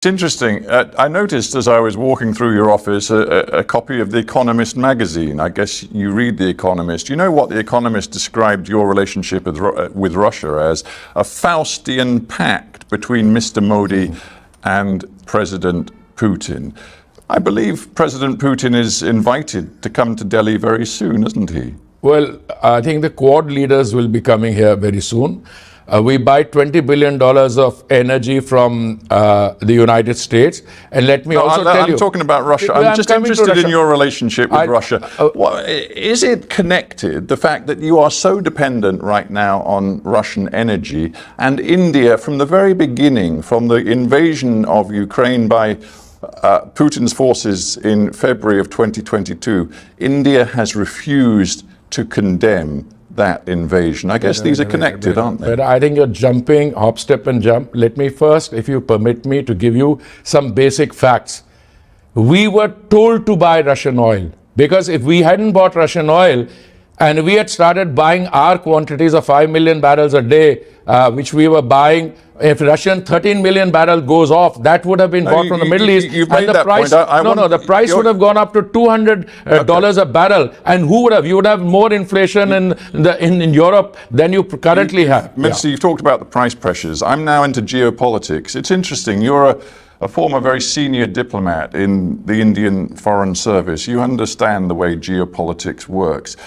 It's interesting. I noticed as I was walking through your office a copy of The Economist magazine. I guess you read The Economist. You know what The Economist described your relationship with Russia as? A Faustian pact between Mr. Modi and President Putin. I believe President Putin is invited to come to Delhi very soon, isn't he? Well, I think the Quad leaders will be coming here very soon. We buy $20 billion of energy from the United States. And let me also tell you... I'm talking about Russia. I'm just interested in your relationship with Russia. Is it connected, the fact that you are so dependent right now on Russian energy, and India, from the very beginning, from the invasion of Ukraine by Putin's forces in February of 2022, India has refused to condemn that invasion. I guess these are connected, aren't they? But I think you're jumping, hop, step and jump. Let me first, if you permit me, to give you some basic facts. We were told to buy Russian oil, because if we hadn't bought Russian oil and we had started buying our quantities of 5 million barrels a day, which we were buying, if Russian 13 million barrel goes off, that would have been bought from the Middle East. You've made that price, point. The price would have gone up to $200 a barrel. And who would have? You would have more inflation in Europe than you currently have. Minister, you've talked about the price pressures. I'm now into geopolitics. It's interesting. You're a former very senior diplomat in the Indian Foreign Service. You understand the way geopolitics works.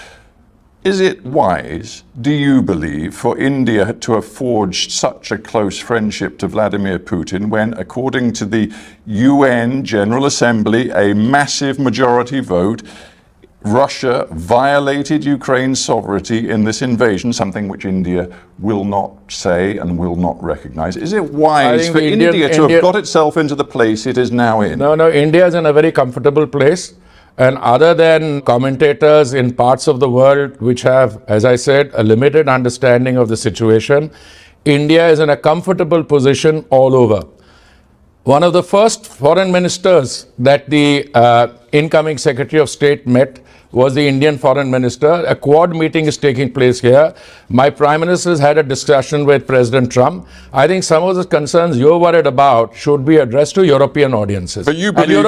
Is it wise, do you believe, for India to have forged such a close friendship to Vladimir Putin when, according to the UN General Assembly, a massive majority vote, Russia violated Ukraine's sovereignty in this invasion, something which India will not say and will not recognize? Is it wise for India to have got itself into the place it is now in? No, India is in a very comfortable place. And other than commentators in parts of the world which have, as I said, a limited understanding of the situation, India is in a comfortable position all over. One of the first foreign ministers that the incoming Secretary of State met was the Indian Foreign Minister. A Quad meeting is taking place here. My Prime Minister has had a discussion with President Trump. I think some of the concerns you're worried about should be addressed to European audiences. But you believe,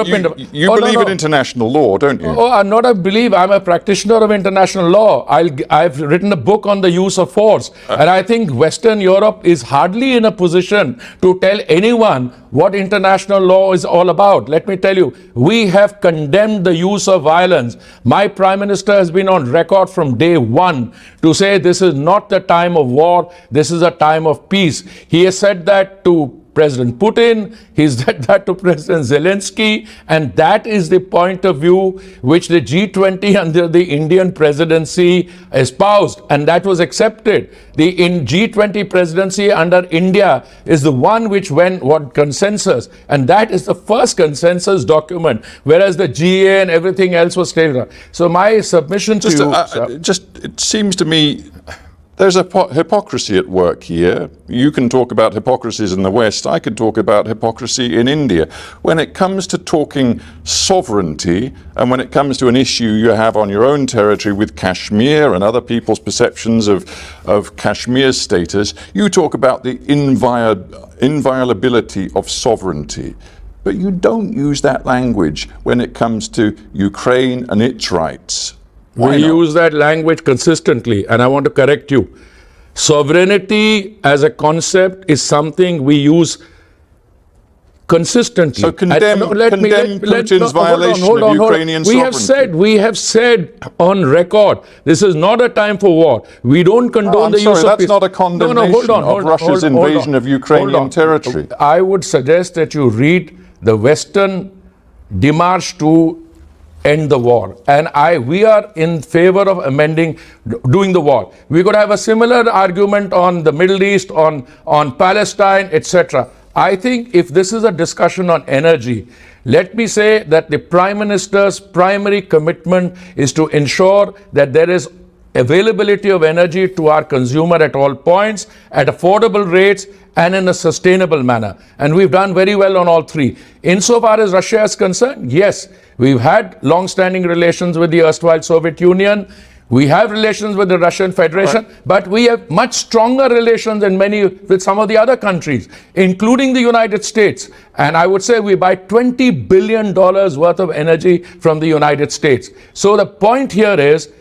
you believe in international law, don't you? Oh, I'm not a believer. I'm a practitioner of international law. I've written a book on the use of force. And I think Western Europe is hardly in a position to tell anyone what international law is all about. Let me tell you, we have condemned the use of violence. My Prime Minister has been on record from day one to say this is not the time of war, this is a time of peace. He has said that to President Putin, he's said that to President Zelensky, and that is the point of view which the G20 under the Indian presidency espoused, and that was accepted. The G20 presidency under India is the one which went what consensus, and that is the first consensus document, whereas the GA and everything else was stated. So my submission to you... it seems to me there's a hypocrisy at work here. You can talk about hypocrisies in the West. I could talk about hypocrisy in India. When it comes to talking sovereignty, and when it comes to an issue you have on your own territory with Kashmir and other people's perceptions of Kashmir's status, you talk about the inviolability of sovereignty. But you don't use that language when it comes to Ukraine and its rights. We use that language consistently, and I want to correct you. Sovereignty as a concept is something we use consistently. So condemn Putin's violation of Ukrainian sovereignty. We have said on record, this is not a time for war. We don't condone the use of that's not a condemnation of Russia's invasion of Ukrainian territory. I would suggest that you read the Western démarche to end the war, and we are in favor of doing the war. We could have a similar argument on the Middle East, on Palestine, etc. I think if this is a discussion on energy, let me say that the Prime Minister's primary commitment is to ensure that there is availability of energy to our consumer at all points, at affordable rates, and in a sustainable manner. And we've done very well on all three. Insofar as Russia is concerned, yes, we've had long-standing relations with the erstwhile Soviet Union. We have relations with the Russian Federation, but we have much stronger relations with some of the other countries, including the United States. And I would say we buy $20 billion worth of energy from the United States. So the point here is,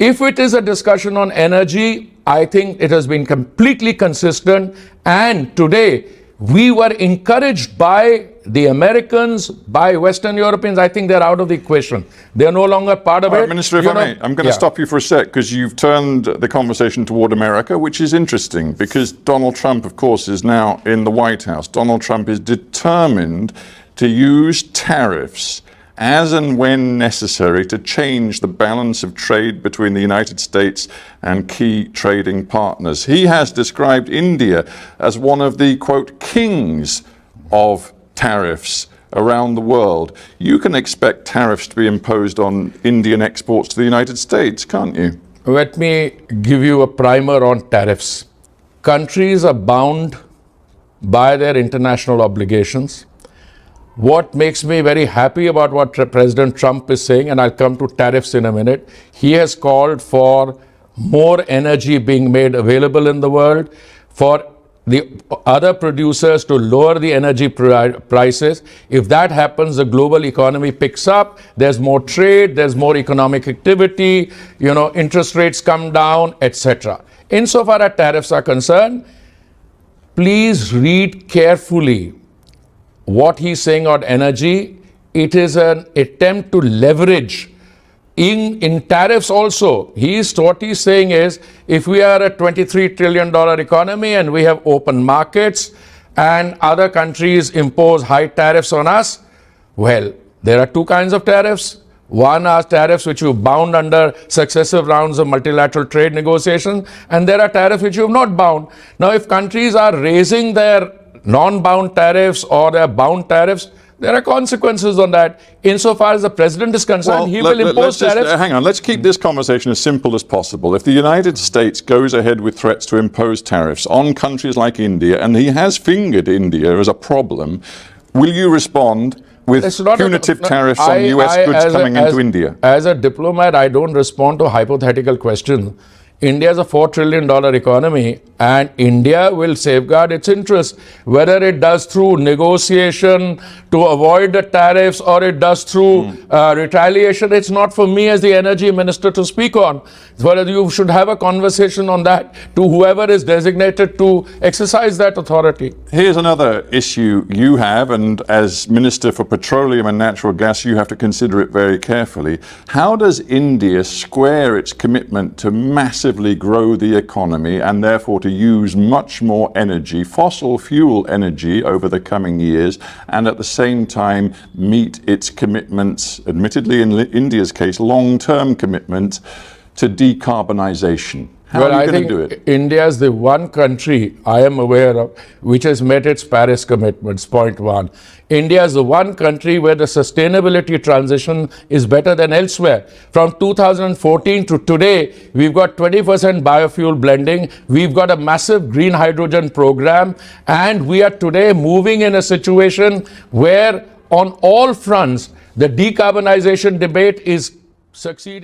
if it is a discussion on energy, I think it has been completely consistent. And today, we were encouraged by the Americans, by Western Europeans. I think they're out of the equation. They're no longer part of it. Minister, if I may, I'm going to stop you for a sec, because you've turned the conversation toward America, which is interesting, because Donald Trump, of course, is now in the White House. Donald Trump is determined to use tariffs as and when necessary to change the balance of trade between the United States and key trading partners. He has described India as one of the, quote, kings of tariffs around the world. You can expect tariffs to be imposed on Indian exports to the United States, can't you? Let me give you a primer on tariffs. Countries are bound by their international obligations. What makes me very happy about what President Trump is saying, and I'll come to tariffs in a minute, he has called for more energy being made available in the world, for the other producers to lower the energy prices. If that happens, the global economy picks up, there's more trade, there's more economic activity, interest rates come down, etc. Insofar as tariffs are concerned, please read carefully what he's saying on energy. It is an attempt to leverage in tariffs also. What he's saying is, if we are a $23 trillion economy and we have open markets and other countries impose high tariffs on us, well, there are two kinds of tariffs. One are tariffs which you bound under successive rounds of multilateral trade negotiations, and there are tariffs which you have not bound. Now, if countries are raising their non-bound tariffs or their bound tariffs, there are consequences on that. Insofar as the president is concerned, he will impose tariffs. Hang on, let's keep this conversation as simple as possible. If the United States goes ahead with threats to impose tariffs on countries like India, and he has fingered India as a problem, will you respond with punitive tariffs on US goods coming into India? As a diplomat, I don't respond to hypothetical questions. India is a $4 trillion economy, and India will safeguard its interests, whether it does through negotiation to avoid the tariffs or it does through retaliation. It's not for me as the energy minister to speak on. Whether you should have a conversation on that to whoever is designated to exercise that authority. Here's another issue you have, and as Minister for Petroleum and Natural Gas, you have to consider it very carefully. How does India square its commitment to massively grow the economy and therefore to use much more energy, fossil fuel energy, over the coming years, and at the same time meet its commitments, admittedly in India's case, long-term commitments to decarbonisation? How are you going to do it? India is the one country I am aware of which has met its Paris commitments, point one. India is the one country where the sustainability transition is better than elsewhere. From 2014 to today, we've got 20% biofuel blending, we've got a massive green hydrogen program, and we are today moving in a situation where on all fronts, the decarbonization debate is succeeding.